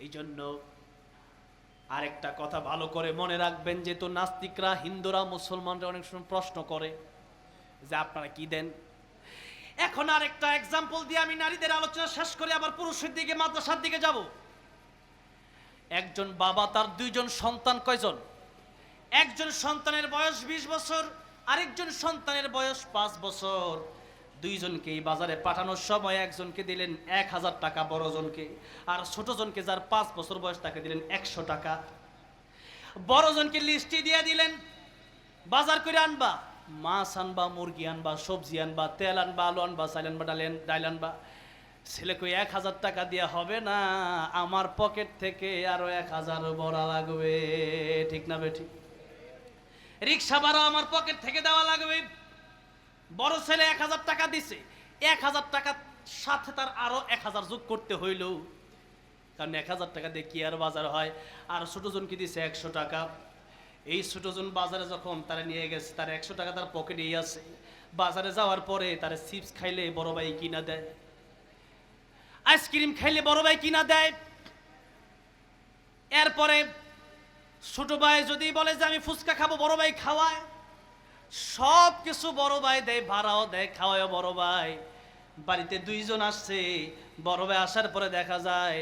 এই জন্য আরেকটা কথা ভালো করে মনে রাখবেন, যেহেতু নাস্তিকরা, হিন্দুরা, মুসলমানরা অনেক সময় প্রশ্ন করে যে আপনারা কি দেন। এখন আরেকটা এক্সাম্পল দিয়ে আমি নারীদের আলোচনা শেষ করে আবার পুরুষের দিকে, মাদ্রাসার দিকে যাব। একজন বাবা, তার দুইজন সন্তান। কয়জন? একজন সন্তানের বয়স 20 বছর, আরেকজন সন্তানের বয়স 5 বছর। দুইজনকে এই বাজারে পাঠানোর সময় একজনকে দিলেন 1000 টাকা বড়জনকে, আর ছোটজনকে যার 5 বছর বয়স তাকে দিলেন 100 টাকা। বড়জনকে লিস্টি দিয়ে দিলেন, বাজার করে আনবা, মাছ আনবা, মুরগি আনবা, সবজি আনবা, তেল আনবা, আলু আনবা, চাল আনবা, ডাল আনবা। ছেলে কই 1000 টাকা দিয়ে হবে না, আমার পকেট থেকে আরো 1000 ভরা লাগবে। ঠিক না বেঠিক? রিক্সা ভাড়া আমার পকেট থেকে দেওয়া লাগবে। বড় ছেলে 1000 টাকা দিছে, 1000 টাকার সাথে তার আরো 1000 যোগ করতে হইল, কারণ 1000 টাকা দিয়ে কি আর বাজার হয়। আর ছোটজনকে দিছে 100 টাকা। এই ছোটজন বাজারে যখন তারা নিয়ে গেছে, তার 100 টাকা তার পকেটেই আছে। বাজারে যাওয়ার পরে তার চিপস খাইলে বড় ভাই কিনা দেয়, আইসক্রিম খাইলে বড় ভাই কিনা দেয়। এরপরে ছোট ভাই যদি বলে যে আমি ফুচকা খাবো, বড় ভাই খাওয়ায়। সব কিছু বড় ভাই দেয়, ভাড়াও দেয়, খাওয়ায় বড় ভাই। বাড়িতে দুইজন আসছে, বড় ভাই আসার পরে দেখা যায়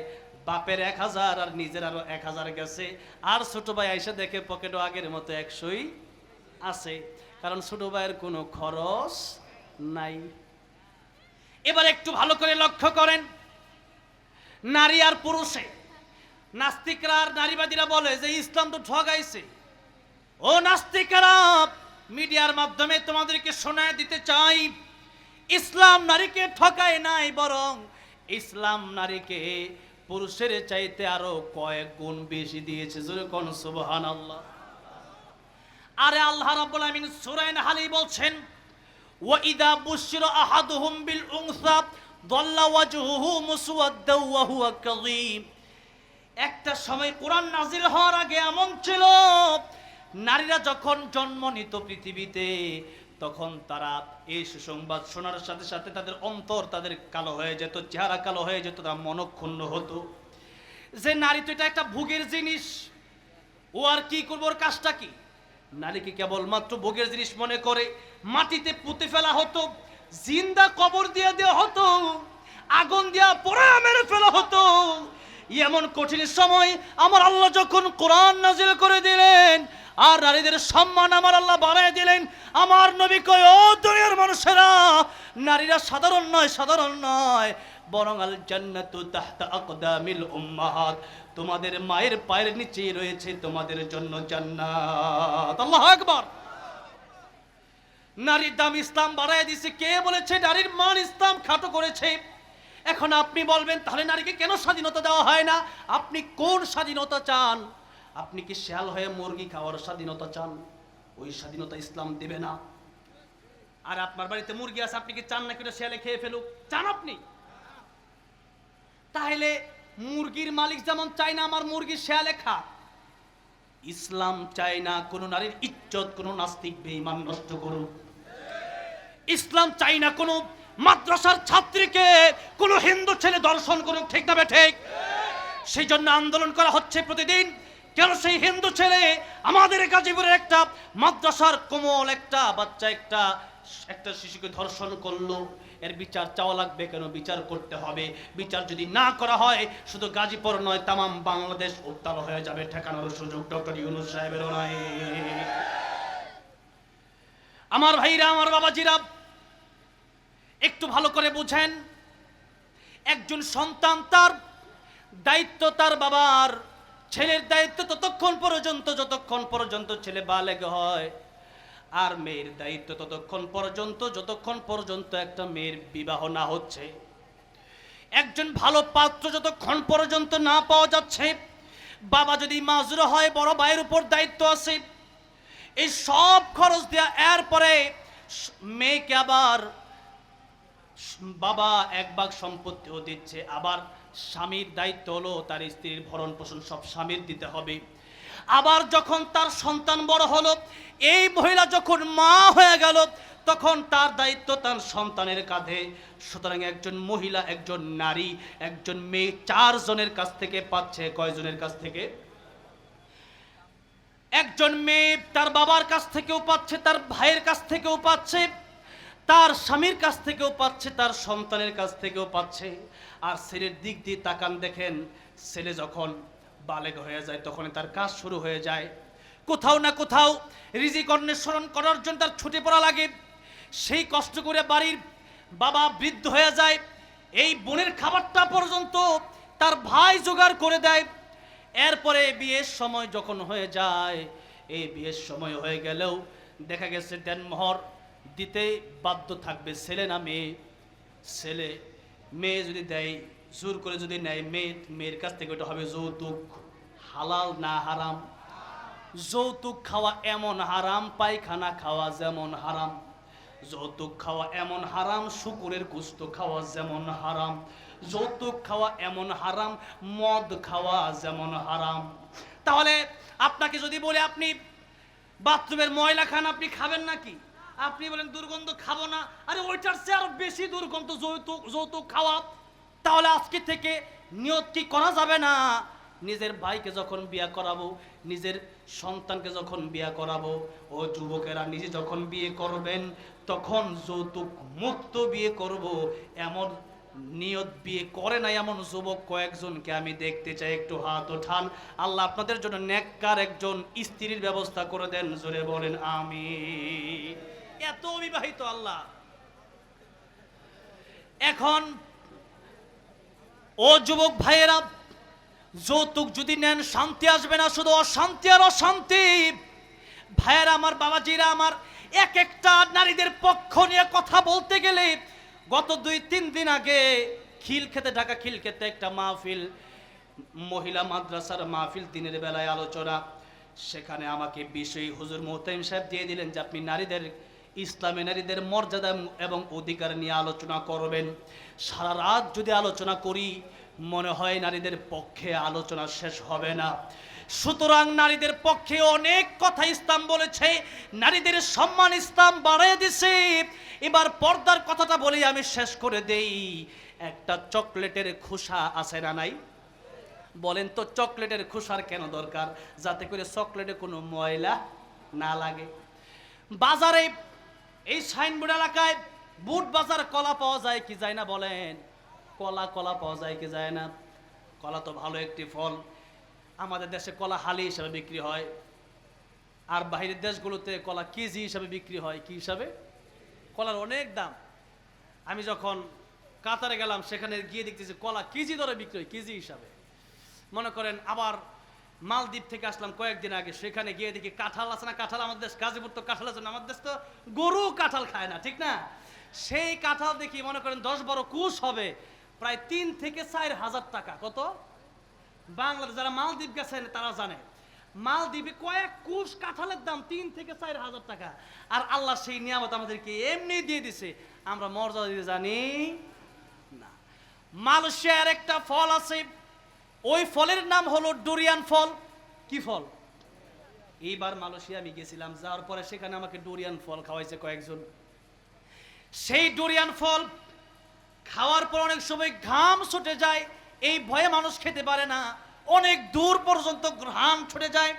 বাপের 1000 আর নিজের আরো 1000 গেছে। আর ছোট ভাই এসে দেখে পকেটও আগের মতো 100ই আছে, কারণ ছোট ভাইয়ের কোনো খরচ নাই। এবার একটু ভালো করে লক্ষ্য করেন, নারী আর পুরুষে নাস্তিকরা আর নারীবাদীরা বলে যে ইসলাম তো ঠগাইছে। ও নাস্তিকরা, মিডিয়ার মাধ্যমে তোমাদেরকে শোনায় দিতে চাই, ইসলাম নারীকে ঠকায় নাই, বরং ইসলাম নারীকে পুরুষের চাইতে আরো কয়েক গুণ বেশি দিয়েছে। জোরে কোন সুবহানাল্লাহ। আরে আল্লাহ রাব্বুল আমিন সূরা নাহলে বলছেন, ওয়া ইযা বুশিরা আহাদুহুম বিল উনসা দাল্লা ওয়াজহুহু মুসওয়াদ্দা ওয়া হুয়া কাযীম। একটা সময় কোরআন নাজিল হওয়ার আগে এমন ছিল, নারীরা যখন জন্ম নিত পৃথিবীতে, তখন তারা এই সুসংবাদ শোনার সাথে সাথে তাদের অন্তর তাদের কালো হয়ে যেত, চেহারা কালো হয়ে যেত, তারা মনক্ষুণ্ণ হতো যে নারী তো এটা একটা ভোগের জিনিস, ও আর কি করবো, ওর কাজটা কি। নারীকে কেবলমাত্র ভোগের জিনিস মনে করে মাটিতে পুঁতে ফেলা হতো, জিন্দা কবর দিয়ে দেওয়া হতো, আগুন দিয়া পোড়া মেরে ফেলা হতো। এমন কঠিন সময় আমার আল্লাহ যখন কোরআন নাজিল করে দিলেন, আর নারীদের সম্মান আমার আল্লাহ বাড়ায় দিলেন, আমার নবী কয়, ও দুনিয়ার মানুষেরা, নারীরা সাধারণ নয়, সাধারণ নয়, বরং আল জান্নাতু তাহতা আকদামিল উম্মাহাত, তোমাদের মায়ের পায়ের নিচেই রয়েছে তোমাদের জন্য জান্নাত। আল্লাহু আকবার। নারীর দাম ইসলাম বাড়ায় দিয়েছে। কে বলেছে নারীর মান ইসলাম খাটো করেছে? এখন আপনি বলবেন তাহলে নারীকে কেন স্বাধীনতা দেওয়া হয় না? আপনি কোন স্বাধীনতা চান? আপনি কি শেয়াল হয়ে মুরগি খাওয়ার স্বাধীনতা চান? ওই স্বাধীনতা ইসলাম দেবে না। আর আপনার বাড়িতে মুরগি আছে, আপনি কি চান না কি শেয়ালে খেয়ে ফেলুক? চান আপনি? তাহলে মুরগির মালিক যেমন চায় না আমার মুরগি শেয়ালে খা, ইসলাম চায় না কোন নারীর ইজ্জত কোন নাস্তিক বেঈমান নষ্ট করুক। ইসলাম চাই না কোন মাদ্রাসার ছাত্রীকে কোন হিন্দু ছেলে দর্শন করুক। ঠিক না ঠিক? সেই জন্য আন্দোলন করা হচ্ছে প্রতিদিন। কেন সেই হিন্দু ছেলে আমাদের গাজীপুরের একটা মাদ্রাসার কোমল একটা বাচ্চা একটা শিশুকে ধর্ষণ করলো, এর বিচার চাওয়া লাগবে। কেন? বিচার করতে হবে। বিচার যদি না করা হয়, শুধু গাজীপুর নয়, তাম বাংলাদেশ উত্তাল হয়ে যাবে। ঠেকানোর সুযোগ ডক্টর ইউনূস সাহেবেরও নাই। আমার ভাইরা, আমার বাবাজিরা, একটু ভালো করে বুঝেন, একজন সন্তান তার দায়িত্ব তার বাবার, ছেলের দায়িত্ব ততক্ষণ পর্যন্ত যতক্ষণ পর্যন্ত ছেলে বালেগ হয়, আর মেয়ের দায়িত্ব ততক্ষণ পর্যন্ত যতক্ষণ পর্যন্ত একটা মেয়ের বিবাহ না হচ্ছে। একজন ভালো পাত্র যতক্ষণ পর্যন্ত না পাওয়া যাচ্ছে, বাবা যদি মাজুর হয়, বড় ভাইয়ের উপর দায়িত্ব আছে এই সব খরচ দেয়া। এরপরে মেয়েকে আবার বাবা 1 ভাগ সম্পত্তিও দিচ্ছে, আবার স্বামীর দায়িত্ব হলো তার স্ত্রীর ভরণ পোষণ সব স্বামীর দিতে হবে। আবার যখন তার সন্তান বড় হলো, এই মহিলা যখন মা হয়ে গেল, তখন তার দায়িত্ব তার সন্তানের কাঁধে। সুতরাং একজন মহিলা, একজন নারী, একজন মেয়ে 4 জনের কাছ থেকে পাচ্ছে। কয়জনের কাছ থেকে? একজন মেয়ে তার বাবার কাছ থেকেও পাচ্ছে, তার ভাইয়ের কাছ থেকেও পাচ্ছে, তার স্বামীর কাছ থেকেও পাচ্ছে, তার সন্তানের কাছ থেকেও পাচ্ছে। আর ছেলের দিক দিয়ে তাকান, দেখেন ছেলে যখন বালেগ হয়ে যায় তখন তার কাজ শুরু হয়ে যায়। কোথাও না কোথাও রিজিক অন্বেষণ করার জন্য তার ছুটে পড়া লাগে। সেই কষ্ট করে বাড়ির বাবা বৃদ্ধ হয়ে যায়, এই বোনের খাবারটা পর্যন্ত তার ভাই জোগাড় করে দেয়। এরপরে বিয়ের সময় যখন হয়ে যায়, এই বিয়ের সময় হয়ে গেলেও দেখা গেছে দেনমোহর দিতে বাধ্য থাকবে ছেলে না মেয়ে। ছেলে, মেয়ে যদি দেয়, জোর করে যদি নেয়, মেয়ের কাছ থেকে ওটা হবে যৌতুক। হালাল না হারাম? যৌতুক খাওয়া এমন হারাম, পায়খানা খাওয়া যেমন হারাম। যৌতুক খাওয়া এমন হারাম, শুকুরের গোশত খাওয়া যেমন হারাম। যৌতুক খাওয়া এমন হারাম, মদ খাওয়া যেমন হারাম। তাহলে আপনাকে যদি বলে আপনি বাথরুমের ময়লা খান, আপনি খাবেন নাকি? আপনি বলেন দুর্গন্ধ খাবো না। আরে ওইটার চেয়ে আরো বেশি দুর্গন্ধ যৌতুক খাওয়া। তাহলে আজকে থেকে নিয়ত কি করা যাবে না, নিজের ভাইকে যখন বিয়ে করাবো, নিজের সন্তানকে যখন বিয়ে করাবো, ও যুবকেরা নিজে যখন বিয়ে করবেন তখন যৌতুক মুক্ত বিয়ে করব, এমন নিয়ত বিয়ে করে না এমন যুবক কয়েকজনকে আমি দেখতে চাই। একটু হাত ওঠান। আল্লাহ আপনাদের জন্য নেককার একজন স্ত্রীর ব্যবস্থা করে দেন। জোরে বলেন আমিন। এত বিবাহিত আল্লাহ। এখন ও যুবক ভাইয়েরা, যৌতুক যদি নেন শান্তি আসবে না, শুধু অশান্তি আর অশান্তি। ভাইয়েরা আমার, বাবাজিরা আমার, এক একটা নারীদের পক্ষ নিয়ে কথা বলতে গেলে গত 2-3 দিন আগে ঢাকা খিলক্ষেতে একটা মাহফিল, মহিলা মাদ্রাসার মাহফিল, দিনের বেলায় আলোচনা। সেখানে আমাকে বিষয় হুজুর মোহতামিম সাহেব দিয়ে দিলেন যে আপনি নারীদের, ইসলামে নারীদের মর্যাদা এবং অধিকার নিয়ে আলোচনা করবেন। সারা রাত যদি আলোচনা করি মনে হয় নারীদের পক্ষে আলোচনা শেষ হবে না। সুতরাং নারীদের পক্ষে অনেক কথা ইসলাম বলেছে, নারীদের সম্মান ইসলাম বাড়িয়ে দিছে। এবার পর্দার কথাটা বলি আমি শেষ করে দেই। একটা চকলেটের খোসা আছে না নাই? বলেন তো চকলেটের খোসার কেন দরকার? যাতে করে চকলেটে কোনো ময়লা না লাগে। বাজারে এই সাইনবোর্ড এলাকায় বুট বাজার কলা পাওয়া যায় কি যায় না বলেন? কলা পাওয়া যায় কি যায় না? কলা তো ভালো একটি ফল। আমাদের দেশে কলা হালি হিসাবে বিক্রি হয়, আর বাইরের দেশগুলোতে কলা কেজি হিসাবে বিক্রি হয়। কি হিসাবে? কলার অনেক দাম। আমি যখন কাতারে গেলাম সেখানে গিয়ে দেখতেছি কলা কেজি দরে বিক্রি হয়, কেজি হিসাবে। মনে করেন আবার মালদ্বীপ থেকে আসলাম কয়েকদিন আগে, সেখানে গিয়ে দেখি কাঁঠাল আছে না, কাঁঠাল আমাদের দেশ গাজীপুর তো কাঁঠাল আছে না, আমাদের দেশ তো গরু কাঁঠাল খায় না, ঠিক না? সেই কাঁঠাল দেখি মনে করেন 10-12 কুশ হবে, প্রায় 3 থেকে 4 হাজার টাকা। কত? বাংলাদেশ, যারা মালদ্বীপ গেছেন তারা জানে, মালদ্বীপে কয়েক কুশ কাঁঠালের দাম 3 থেকে 4 হাজার টাকা। আর আল্লাহ সেই নিয়ামত আমাদেরকে এমনি দিয়ে দিছে, আমরা মর্যাদা দিতে জানি না। মালয়েশিয়ার একটা ফল আছে, ওই ফলের নাম হলো ডুরিয়ান ফল। কি ফল? এইবার মালয়েশিয়া আমি গেছিলাম, যাওয়ার পরে সেখানে আমাকে ডুরিয়ান ফল খাওয়াইছে কয়েকজন। সেই ডুরিয়ান ফল খাওয়ার পর অনেক সময় ঘাম ছুটে যায়, এই ভয়ে মানুষ খেতে পারে না, অনেক দূর পর্যন্ত ঘাম ছুটে যায়।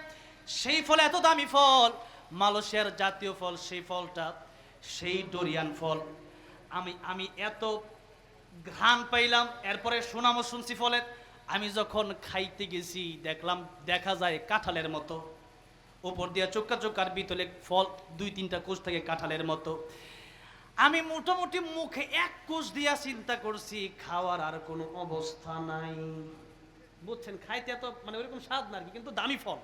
সেই ফল এত দামি ফল, মালয়েশিয়ার জাতীয় ফল সেই ফলটা, সেই ডুরিয়ান ফল। আমি এত ঘ্রাণ পাইলাম, এরপরে সুনামও শুনছি ফলের। আমি যখন খাইতে গেছি দেখলাম, দেখা যায় কাঁঠালের মতো, উপর দিয়ে চোক্কা চোক্কার ভিতরে ফল 2-3টা কোষ থেকে কাঁঠালের মতো। আমি মোটামুটি মুখে 1 কোষ দিয়া চিন্তা করছি খাওয়ার আর কোনো অবস্থা নাই। বুঝছেন, খাইতে এত মানে ওইরকম স্বাদ না আর কি, কিন্তু দামি ফল।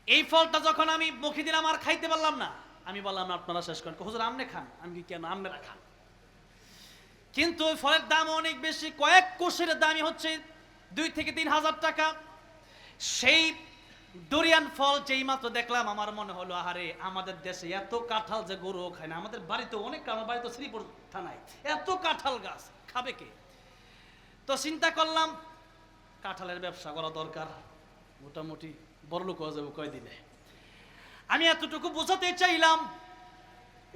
এই ফলটা যখন আমি মুখে দিলাম আর খাইতে পারলাম না। আমি বললাম আপনারা শেষ করেন। হুজুর আপনি খান। আমি কি, কেন? আপনারা খান। কিন্তু ওই ফলের দাম অনেক বেশি, কয়েক কোষের দামই হচ্ছে 2 থেকে 3 হাজার টাকা। সেই ডুরিয়ান ফল যেই মাত্র দেখলাম আমার মনে হলো, আহারে আমাদের দেশে এত কাঁঠাল যে গরু খায় না, আমাদের বাড়িতে অনেক, আমার বাড়িতে শ্রীপুর থানায় এত কাঁঠাল গাছ, খাবে কে? তো চিন্তা করলাম কাঁঠালের ব্যবসা করা দরকার। মোটামুটি বড় লোক হয়ে যাবো কয়দিনে। আমি এতটুকু বোঝাতে চাইলাম,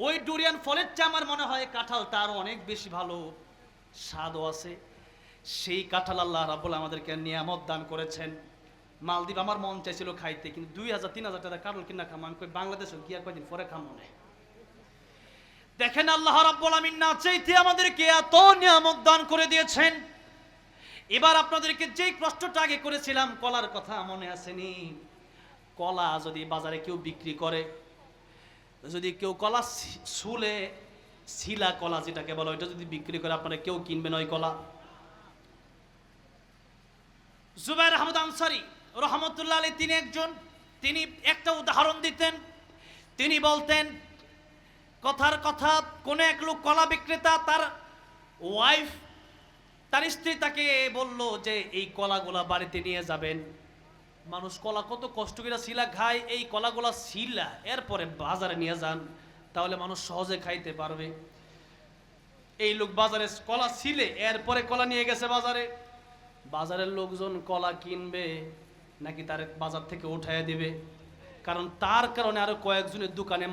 ওই ডুরিয়ান ফলের চেয়ে আমার মনে হয় কাঁঠালটা আরো অনেক বেশি ভালো স্বাদও আছে। সেই কাঁঠাল আল্লাহ রাব্বুল আমাদেরকে নিয়ামত দান করেছেন। মালদ্বীপ আমার মন চাইছিল খাইতে, কিন্তু 2000-3000 টাকা কাঁঠাল কিনা খাম। আমি কই বাংলাদেশে গিয়া কয়দিন পরে খাম মনে। দেখেন আল্লাহ রাব্বুল আমিন না চাইতে আমাদেরকে এত নিয়ামত দান করে দিয়েছেন। এবার আপনাদেরকে যেই প্রশ্নটা আগে করেছিলাম কলার কথা মনে আসেনি? কলা যদি বাজারে কেউ বিক্রি করে, যদি কেউ কলা শুলে শিলা কলা যেটাকে বলা, ওইটা যদি বিক্রি করে, আপনারা কেউ কিনবেন ওই কলা? জুবাইর আহমদ আনসারী রহমতুল্লাহ আলাইহি তিনি একটা উদাহরণ দিতেন। তিনি বলতেন, কথার কথা, কোন এক লোক কলা বিক্রেতা, তার ওয়াইফ, তার স্ত্রী তাকে বলল যে এই কলাগুলা বাড়িতে নিয়ে যাবেন। মানুষ কলা কত কষ্ট করে শিলা খায়, এই কলাগুলা শিলা এরপরে বাজারে নিয়ে যান, তাহলে মানুষ সহজে খাইতে পারবে। এই লোক বাজারে কলা ছিলে এরপরে কলা নিয়ে গেছে বাজারে। বাজারের লোকজন কলা কিনবে নাকি তার বাজার থেকে উঠাইয়া দিবে? কারণ তার কারণে আরো কয়েকজনের দোকানে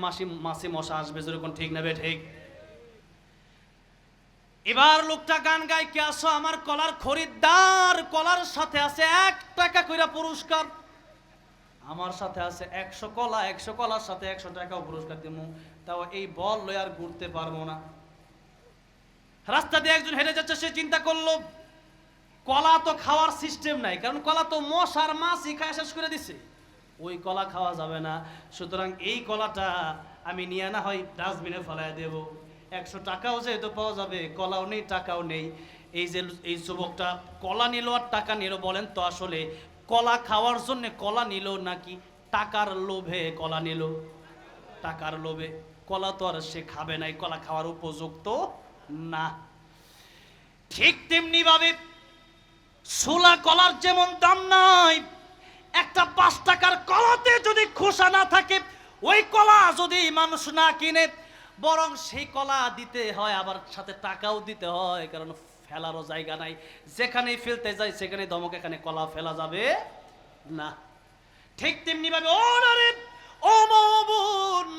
মাছি মশা আসবে, যেরকম ঠিক না বে ঠিক? এবার লোকটা গান গায়, কে আসো আমার কলার খরিদ্দার, কলার সাথে আছে 1 টাকা কইরা পুরস্কার, আমার সাথে আছে 100 কলা, 100 কলার সাথে 100 টাকাও পুরস্কার দিমু, তাও এই বল লই আর ঘুরতে পারবো না। রাস্তা দিয়ে একজন হেঁটে যাচ্ছে, সে চিন্তা করলো কলা তো খাওয়ার সিস্টেম নাই, কারণ কলা তো মশার মাছি খায় শেষ করে দিছে, ওই কলা খাওয়া যাবে না। সুতরাং এই কলাটা আমি নিয়ে না হয় ডাস্টবিনে ফেলায় দেব। 100 টাকাও যেহেতু পাওয়া যাবে, কলাও নেই টাকাও নেই। এই যুবকটা কলা নিল আর টাকা নিল, বলেন তো আসলে কলা খাওয়ার জন্য কলা নিল নাকি টাকার লোভে কলা নিল? টাকার লোভে। কলা তো আর সে খাবে নাই, কলা খাওয়ার উপযুক্ত না। ঠিক তেমনি ভাবে ছোলা কলার যেমন দাম নাই, একটা 5 টাকার কলাতে যদি খোসা না থাকে, ওই কলা যদি মানুষ না কিনে, বরং সেই কলা দিতে হয়, আবার সাথে টাকাও দিতে হয়, কারণ ফেলারও জায়গা নাই। যেখানেই ফেলতে যায় সেখানে ধমক, এখানে কলা ফেলা যাবে না। ঠিক তেমনি ভাবে ও নারী, ও মা, ও বোন,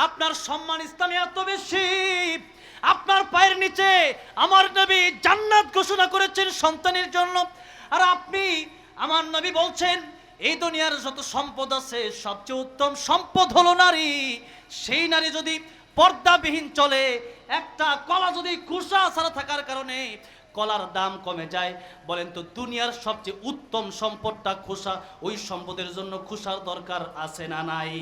আপনার সম্মান ইসলামে এত বেশি, আপনার পায়ের নিচে আমার নবী জান্নাত ঘোষণা করেছেন সন্তানের জন্য, আর আপনি, আমার নবী বলছেন এই দুনিয়ার যত সম্পদ আছে সবচেয়ে উত্তম সম্পদ হলো নারী। সেই নারী যদি পর্দাবিহীন চলে, একটা কলা যদি খোসা ছাড়া থাকার কারণে কলার দাম কমে যায়, বলেন তো দুনিয়ার সবচেয়ে উত্তম সম্পদটা খোসা, ওই সম্পদের জন্য খোসার দরকার আছে না নাই?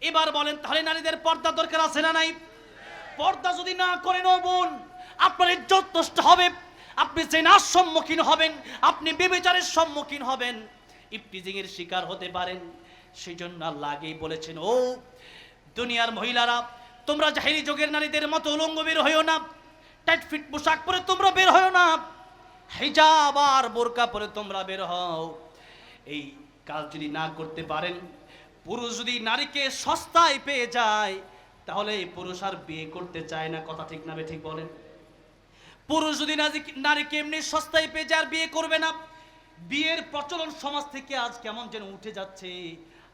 এবার বলেন তাহলে নারীদের পর্দা দরকার আছে না নাই? পর্দা যদি না করেন ও বোন, আপনার ইজ্জত নষ্ট হবে, আপনি জিনার সম্মুখীন হবেন, আপনি ব্যভিচারের সম্মুখীন হবেন, ইফটিজিং এর শিকার হতে পারেন। সেই জন্য আল্লাহ আগেই বলেছেন, ও দুনিয়ার মহিলারা, তোমরা জাহিলি যুগের নারীদের মতো উলঙ্গ বের হইও না, টাইট ফিট পোশাক পরে তোমরা বের হইও না, হিজাব আর বোরকা পরে তোমরা বের হও। এই কাজ যদি না করতে পারেন, পুরুষ যদি নারীকে সস্তায় পেয়ে যায়, তাহলে এই পুরুষ আর বিয়ে করতে চায় না। কথা ঠিক না বে ঠিক বলেন? পুরুষ যদি নারীকে এমনি সস্তায় পেয়ে যায় আর বিয়ে করবে না। বিয়ের প্রচলন সমাজ থেকে আজ কেমন যেন উঠে যাচ্ছে,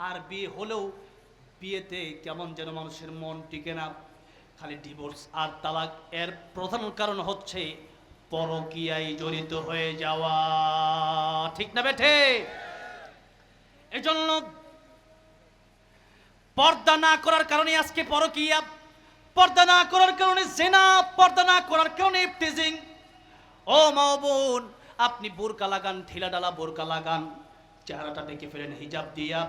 আর বিয়ে হলেও বিয়েতে কেমন যেন মানুষের মন টিকে না, খালি ডিভোর্স আর তালাক। এর প্রধান কারণ হচ্ছে পরকীয়ায় জড়িত হয়ে যাওয়া। ঠিক না বেঠে? এজন্য পর্দা না করার কারণে আজকে পরকীয়া, পর্দা না করার কারণে জিনা, পর্দা না করার কারণে ইফতিজিং। ও মা বোন, আপনি বোরকা লাগান, ঢিলা ডালা বোরকা লাগান, চেহারাটা ঢেকে ফেলেন হিজাব দিয়া,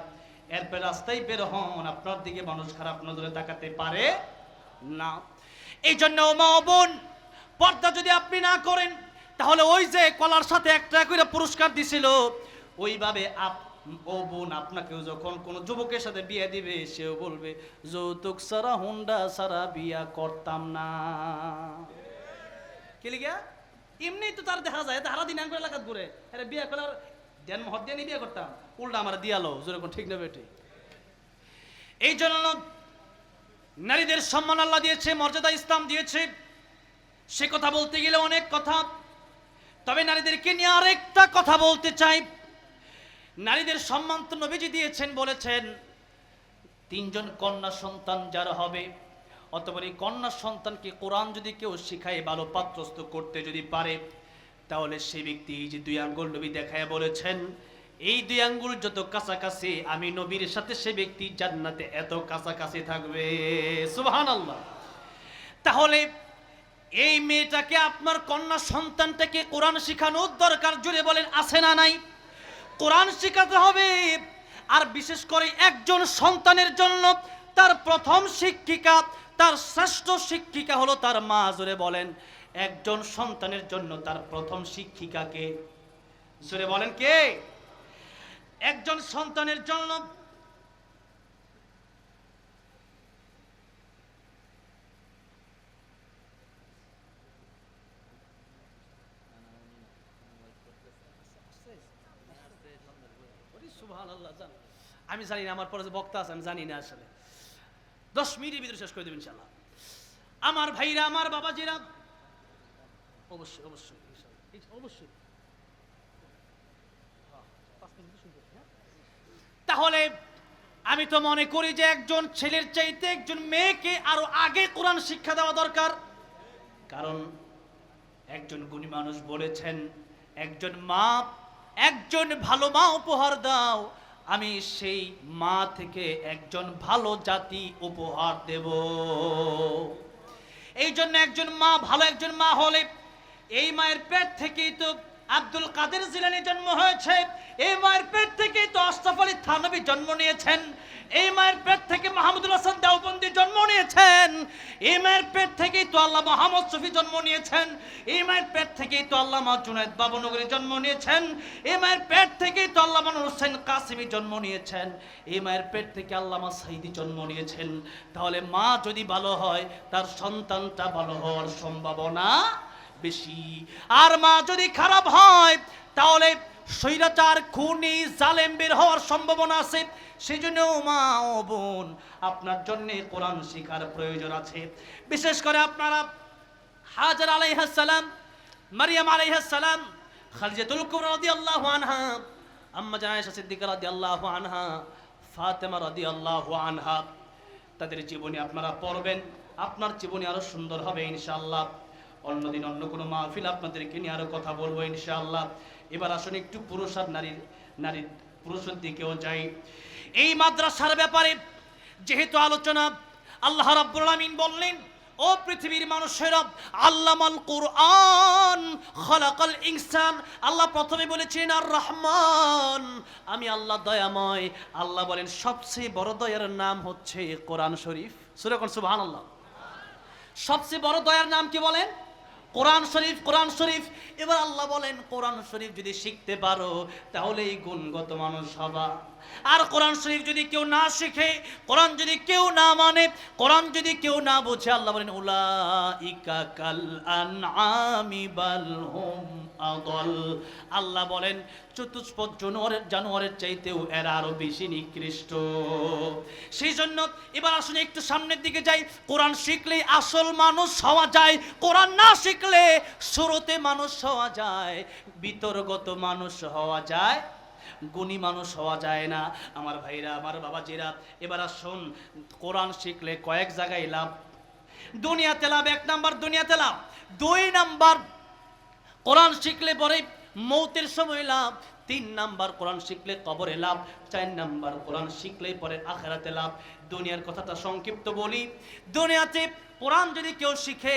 এরপর রাস্তায় বের হন, আপনার দিকে মানুষ খারাপ নজরে তাকাতে পারে না। এই জন্য ও মা বোন, পর্দা যদি আপনি না করেন, তাহলে ওই যে কলার সাথে 1 টাকা করে পুরস্কার দিছিল, ওইভাবে ও বোন আপনাকেও যখন কোন যুবকের সাথে বিয়ে দিবে, সেও বলবে যৌতুক সারা হুন্ডা সারা বিয়া করতাম না। কি লিগা? এমনি তো তার দেখা যায় হারা দিন আঙ্গুর এলাকাত ঘুরে, আরে বিয়া করার দেন মহর দিয়ে বিয়ে করতাম, উল্টা আমার দিয়ালো, যেরকম ঠিক না বেটে? এই জন্য নারীদের সম্মান আল্লাহ দিয়েছে, মর্যাদা ইসলাম দিয়েছে, সে কথা বলতে গেলে অনেক কথা। তবে নারীদেরকে নিয়ে আরেকটা কথা বলতে চাই। নারীদের সম্মান তো নবীজি দিয়েছেন, বলেছেন তিনজন কন্যা সন্তান যার হবে, অথবা এই কন্যা সন্তানকে কোরআন যদি কেউ শিখায়, ভালো পাত্রস্থ করতে যদি পারে, তাহলে সে ব্যক্তি যে দুই আঙ্গুল নবী দেখায় বলেছেন, এই দুই আঙ্গুল যত কাছাকাছি আমি নবীর সাথে সে ব্যক্তি জান্নাতে এত কাছাকাছি থাকবে। সুবহানাল্লাহ। তাহলে এই মেয়েটাকে, আপনার কন্যা সন্তানটাকে কোরআন শেখানোর দরকার, জুড়ে বলেন আছে না নাই? কোরআন শেখাতে হবে। আর বিশেষ করে একজন সন্তানের জন্য তার প্রথম শিক্ষিকা, তার শ্রেষ্ঠ শিক্ষিকা হলো তার মা। জোরে বলেন, একজন সন্তানের জন্য তার প্রথম শিক্ষিকাকে, জোরে বলেন কে? একজন সন্তানের জন্য আমি জানি না, আমার পরে যে বক্তা আছে আমি জানি না, আসলে 10 মিনিটের ভিতরে শেষ করে দেবেন ইনশাআল্লাহ। আমার ভাইরা, আমার বাবাজিরা, অবশ্যই অবশ্যই অবশ্যই। তাহলে আমি তো মনে করি যে একজন ছেলের চাইতে একজন মেয়েকে আরো আগে কোরআন শিক্ষা দেওয়া দরকার। কারণ একজন গুণী মানুষ বলেছেন, একজন মা, একজন ভালো মা উপহার দাও, আমি সেই মা থেকে একজন ভালো জাতি উপহার দেব। এই জন্য একজন মা, ভালো একজন মা হলে, এই মায়ের পেট থেকেই তো আব্দুল কাদের জিলানী জন্ম হয়েছে, এই মায়ের পেট থেকেই তো আশরাফ আলী থানভী জন্ম নিয়েছেন, এই মায়ের পেট থেকে মাহমুদুল হাসান দেওবন্দি জন্ম নিয়েছেন, এই মায়ের পেট থেকেই তো আল্লাহ মোহাম্মদ শফি জন্ম নিয়েছেন, এই মায়ের পেট থেকেই তো আল্লামা জুনায়েদ বাবনগরী জন্ম নিয়েছেন, এই মায়ের পেট থেকেই তো আল্লামা নূর হোসেন কাসিমি জন্ম নিয়েছেন, এই মায়ের পেট থেকে আল্লামা সাইদি জন্ম নিয়েছেন। তাহলে মা যদি ভালো হয়, তার সন্তানটা ভালো হওয়ার সম্ভাবনা বেশি। আর মা যদি খারাপ হয়, তাহলে স্বৈরাচার, খুনি, জালেম বের হওয়ার সম্ভাবনা আছে। সেজন্য মা ও বোন, আপনার জন্য কোরআন শিখার প্রয়োজন আছে। বিশেষ করে আপনারা হাজার আলাইহিস সালাম, মারিয়াম আলাইহিস সালাম, খাদিজাতুল কুবরা রাদিয়াল্লাহু আনহা, আম্মা জান আয়েশা সিদ্দিকা রাদিয়াল্লাহু আনহা, ফাতেমা রাদিয়াল্লাহু আনহা, তাদের জীবনী আপনারা পড়বেন, আপনার জীবনী আরো সুন্দর হবে ইনশাআল্লাহ। অন্যদিন অন্য কোনো মাহফিল আপনাদেরকে নিয়ে আরো কথা বলবো ইনশাআল্লাহ। এবার আসুন একটু পুরুষ আর নারীর পুরুষের দিকেও যাই। এই মাদ্রাসার ব্যাপারে যেহেতু আলোচনা, আল্লাহ রাব্বুল আলামিন বললেন, ও পৃথিবীর মানুষেরা, আল্লামাল কুরআন খালাকাল ইনসান। আল্লাহ প্রথমে বলেছেন আর রহমান, আমি আল্লাহ দয়াময়। আল্লাহ বলেন সবচেয়ে বড় দয়ার নাম হচ্ছে কোরআন শরীফ। সূরা সুবহানাল্লাহ। সবচেয়ে বড় দয়ার নাম কি বলেন? কোরআন শরীফ। কোরআন শরীফ। এবার আল্লাহ বলেন, কোরআন শরীফ যদি শিখতে পারো তাহলে এই গুণগত মানুষ হবা। আর কোরআন শরীফ যদি কেউ না শিখে, কোরআন যদি কেউ না মানে, কোরআন যদি কেউ না বোঝে, আল্লাহ বলেন উলাইকা কাল আনআমি বাল হুম আদাল। আল্লাহ বলেন চতুষ্পদ জানোয়ারের চাইতেও এরা আরো বেশি নিকৃষ্ট। সেই জন্য এবার আসুন একটু সামনের দিকে যাই। কোরআন শিখলে আসল মানুষ হওয়া যায়, কোরআন না শিখলে শুরুতে মানুষ হওয়া যায়, বিতর্গত মানুষ হওয়া যায়, গুণী মানুষ হওয়া যায় না। আমার ভাইরা, আমার বাবাজিরা, এবার আসুন কোরআন শিখলে কয়েক জায়গায় লাভ। দুনিয়াতে লাভ, 1 নাম্বার দুনিয়াতে লাভ। 2 নাম্বার কোরআন শিখলে পরে মৌতের সময় লাভ। 3 নাম্বার কোরআন শিখলে কবরে লাভ। 4 নাম্বার কোরআন শিখলে পরে আখিরাতে লাভ। দুনিয়ার কথাটা সংক্ষিপ্ত বলি, দুনিয়াতে কোরআন যদি কেউ শিখে